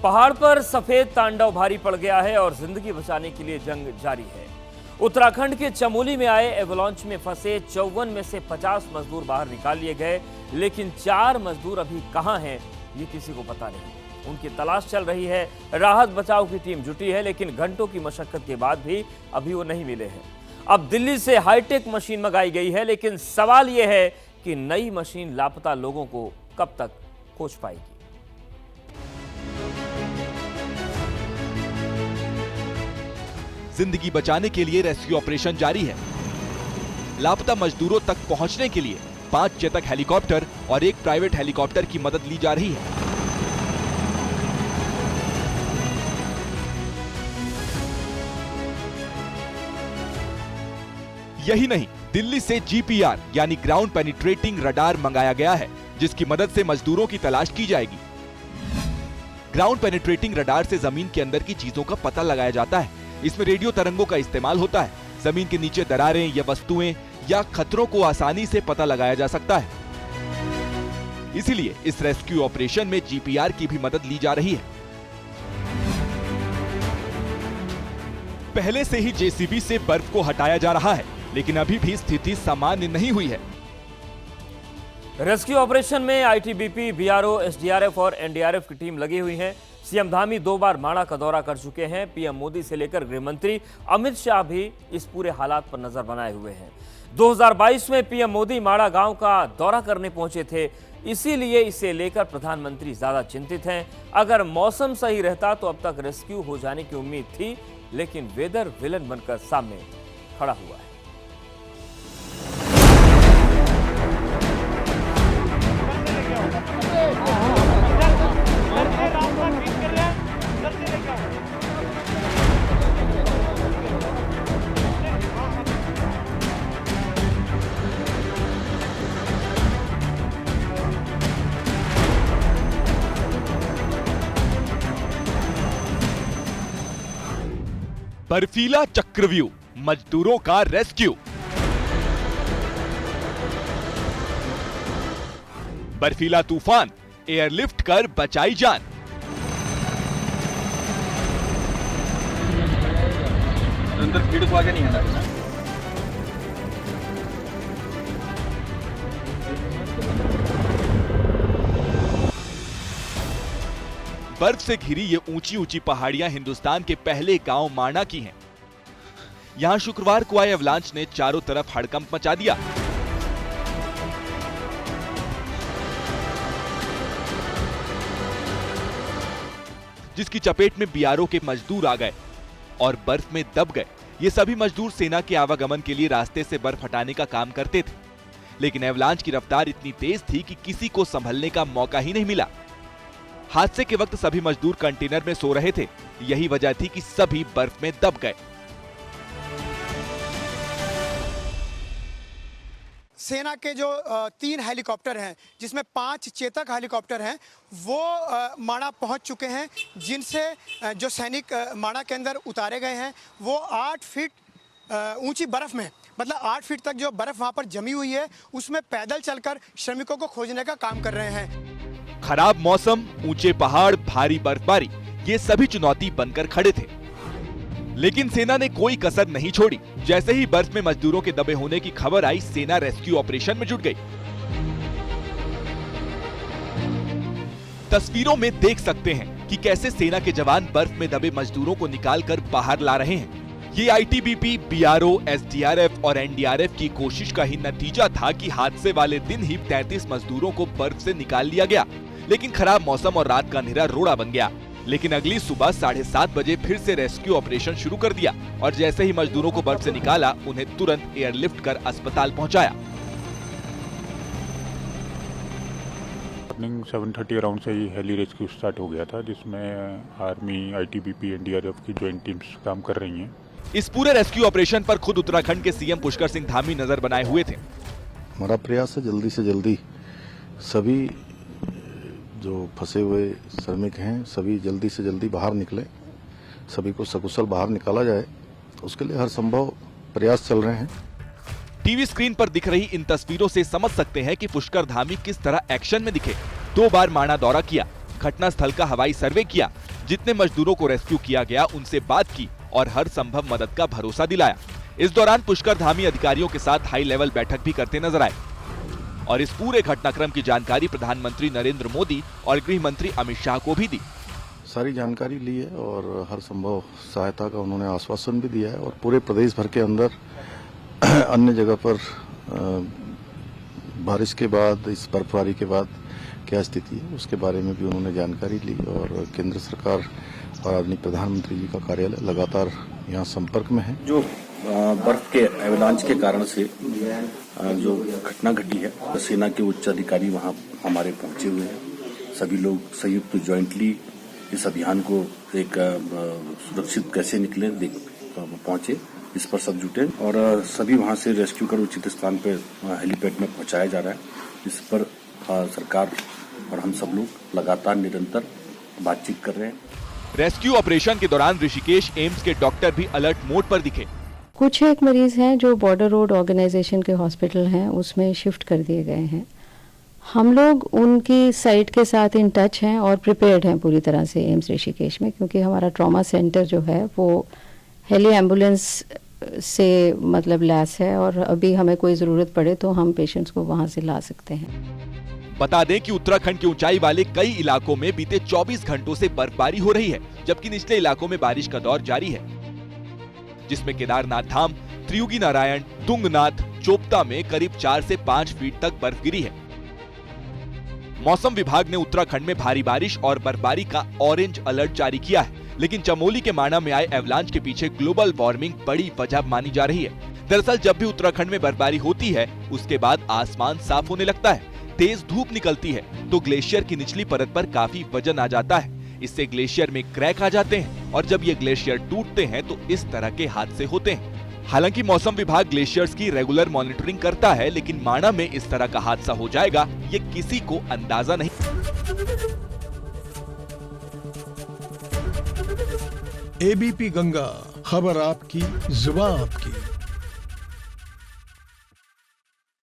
पहाड़ पर सफेद तांडव भारी पड़ गया है और जिंदगी बचाने के लिए जंग जारी है। उत्तराखंड के चमोली में आए एवलांच में फंसे 54 में से 50 मजदूर बाहर निकाल लिए गए, लेकिन 4 मजदूर अभी कहां हैं ये किसी को पता नहीं। उनकी तलाश चल रही है। राहत बचाव की टीम जुटी है, लेकिन घंटों की मशक्कत के बाद भी अभी वो नहीं मिले हैं। अब दिल्ली से हाईटेक मशीन मंगाई गई है, लेकिन सवाल यह है कि नई मशीन लापता लोगों को कब तक खोज पाएगी। जिंदगी बचाने के लिए रेस्क्यू ऑपरेशन जारी है। लापता मजदूरों तक पहुंचने के लिए 5 चेतक हेलीकॉप्टर और 1 प्राइवेट हेलीकॉप्टर की मदद ली जा रही है। यही नहीं, दिल्ली से GPR यानी ग्राउंड पेनिट्रेटिंग रडार मंगाया गया है, जिसकी मदद से मजदूरों की तलाश की जाएगी। ग्राउंड पेनिट्रेटिंग रडार से जमीन के अंदर की चीजों का पता लगाया जाता है। इसमें रेडियो तरंगों का इस्तेमाल होता है। जमीन के नीचे दरारें या वस्तुएं या खतरों को आसानी से पता लगाया जा सकता है। इसीलिए इस रेस्क्यू ऑपरेशन में GPR की भी मदद ली जा रही है। पहले से ही JCB से बर्फ को हटाया जा रहा है, लेकिन अभी भी स्थिति सामान्य नहीं हुई है। रेस्क्यू ऑपरेशन में ITBP, BRO, SDRF और NDRF की टीम लगी हुई है। सीएम धामी 2 बार माणा का दौरा कर चुके हैं। PM मोदी से लेकर गृह मंत्री अमित शाह भी इस पूरे हालात पर नजर बनाए हुए हैं। 2022 में PM मोदी माणा गांव का दौरा करने पहुंचे थे, इसीलिए इसे लेकर प्रधानमंत्री ज्यादा चिंतित हैं। अगर मौसम सही रहता तो अब तक रेस्क्यू हो जाने की उम्मीद थी, लेकिन वेदर विलन बनकर सामने खड़ा हुआ है। बर्फीला चक्रव्यूह, मजदूरों का रेस्क्यू। बर्फीला तूफान, एयरलिफ्ट कर बचाई जान। अंदर भीड़ को आगे नहीं आना। बर्फ से घिरी ये ऊंची ऊंची पहाड़ियां हिंदुस्तान के पहले गांव माणा की हैं। यहां शुक्रवार को आए एवलांच ने चारों तरफ हड़कंप मचा दिया। जिसकी चपेट में BRO के मजदूर आ गए और बर्फ में दब गए। ये सभी मजदूर सेना के आवागमन के लिए रास्ते से बर्फ हटाने का काम करते थे, लेकिन एवलांच की रफ्तार इतनी तेज थी कि किसी को संभलने का मौका ही नहीं मिला। हादसे के वक्त सभी मजदूर कंटेनर में सो रहे थे। यही वजह थी कि सभी बर्फ में दब गए। सेना के जो 3 हेलीकॉप्टर हैं, जिसमें 5 चेतक हेलीकॉप्टर हैं, वो माणा पहुंच चुके हैं, जिनसे जो सैनिक माणा के अंदर उतारे गए हैं वो 8 फीट ऊंची बर्फ में, मतलब 8 फीट तक जो बर्फ वहां पर जमी हुई है, उसमें पैदल चलकर श्रमिकों को खोजने का काम कर रहे हैं। खराब मौसम, ऊंचे पहाड़, भारी बर्फबारी, ये सभी चुनौती बनकर खड़े थे, लेकिन सेना ने कोई कसर नहीं छोड़ी। जैसे ही बर्फ में मजदूरों के दबे होने की खबर आई, सेना रेस्क्यू ऑपरेशन में जुट गई। तस्वीरों में देख सकते हैं कि कैसे सेना के जवान बर्फ में दबे मजदूरों को निकालकर बाहर ला रहे हैं। ये ITBP, BRO, SDRF और NDRF की कोशिश का ही नतीजा था कि हादसे वाले दिन ही 33 मजदूरों को बर्फ से निकाल लिया गया, लेकिन खराब मौसम और रात का अंधेरा रोड़ा बन गया। लेकिन अगली सुबह 7:30 बजे फिर से रेस्क्यू ऑपरेशन शुरू कर दिया और जैसे ही मजदूरों को बर्फ से निकाला, उन्हें तुरंत एयरलिफ्ट कर अस्पताल पहुंचाया। 7:30 अराउंड से ही हेली रेस्क्यू स्टार्ट हो गया था, जिसमें आर्मी, ITBP, NDRF की ज्वाइंट टीम्स काम कर रही हैं। इस पूरे रेस्क्यू ऑपरेशन पर खुद उत्तराखंड के CM पुष्कर सिंह धामी नजर बनाए हुए थे। हमारा प्रयास है जल्दी से जल्दी सभी जो फंसे हुए श्रमिक हैं, सभी जल्दी से जल्दी बाहर निकले, सभी को सकुशल बाहर निकाला जाए, उसके लिए हर संभव प्रयास चल रहे हैं। टीवी स्क्रीन पर दिख रही इन तस्वीरों से समझ सकते हैं कि पुष्कर धामी किस तरह एक्शन में दिखे। 2 बार माणा दौरा किया, घटनास्थल का हवाई सर्वे किया, जितने मजदूरों को रेस्क्यू किया गया उनसे बात की और हर संभव मदद का भरोसा दिलाया। इस दौरान पुष्कर धामी अधिकारियों के साथ हाई लेवल बैठक भी करते नजर आए और इस पूरे घटनाक्रम की जानकारी प्रधानमंत्री नरेंद्र मोदी और गृह मंत्री अमित शाह को भी दी। सारी जानकारी ली है और हर संभव सहायता का उन्होंने आश्वासन भी दिया है और पूरे प्रदेश भर के अंदर अन्य जगह पर बारिश के बाद, इस बर्फबारी के बाद क्या स्थिति है उसके बारे में भी उन्होंने जानकारी ली और केंद्र सरकार और आदरणीय प्रधानमंत्री जी का कार्यालय लगातार यहाँ संपर्क में है। जो बर्फ के एवलांच के कारण से जो घटना घटी है, सेना के उच्च अधिकारी वहाँ हमारे पहुंचे हुए हैं। सभी लोग संयुक्त ज्वाइंटली इस अभियान को एक सुरक्षित कैसे निकले पहुंचे, इस पर सब जुटे और सभी वहां से रेस्क्यू कर उचित स्थान पर हेलीपैड में पहुंचाया जा रहा है। इस पर सरकार और हम सब लोग लगातार निरंतर बातचीत कर रहे हैं। रेस्क्यू ऑपरेशन के दौरान ऋषिकेश एम्स के डॉक्टर भी अलर्ट मोड पर दिखे। कुछ एक मरीज हैं जो बॉर्डर रोड ऑर्गेनाइजेशन के हॉस्पिटल हैं, उसमें शिफ्ट कर दिए गए हैं। हम लोग उनकी साइट के साथ इन टच हैं और प्रिपेयर्ड हैं पूरी तरह से एम्स ऋषिकेश में, क्योंकि हमारा ट्रॉमा सेंटर जो है वो हेली एम्बुलेंस से मतलब लैस है और अभी हमें कोई ज़रूरत पड़े तो हम पेशेंट्स को वहाँ से ला सकते हैं। बता दें कि उत्तराखंड के ऊंचाई वाले कई इलाकों में बीते 24 घंटों से बर्फबारी हो रही है, जबकि निचले इलाकों में बारिश का दौर जारी है, जिसमें केदारनाथ धाम, त्रियुगी नारायण, तुंगनाथ, चोपता में करीब 4 से 5 फीट तक बर्फ गिरी है। मौसम विभाग ने उत्तराखंड में भारी बारिश और बर्फबारी का ऑरेंज अलर्ट जारी किया है, लेकिन चमोली के माणा में आए एवलांच के पीछे ग्लोबल वार्मिंग बड़ी वजह मानी जा रही है। दरअसल जब भी उत्तराखंड में बर्फबारी होती है, उसके बाद आसमान साफ होने लगता है, तेज धूप निकलती है तो ग्लेशियर की निचली परत पर काफी वजन आ जाता है। इससे ग्लेशियर में क्रैक आ जाते हैं और जब ये ग्लेशियर टूटते हैं तो इस तरह के हादसे होते हैं। हालांकि मौसम विभाग ग्लेशियर्स की रेगुलर मॉनिटरिंग करता है, लेकिन माणा में इस तरह का हादसा हो जाएगा ये किसी को अंदाजा नहीं। एबीपी गंगा, खबर आपकी, जुबान आपकी।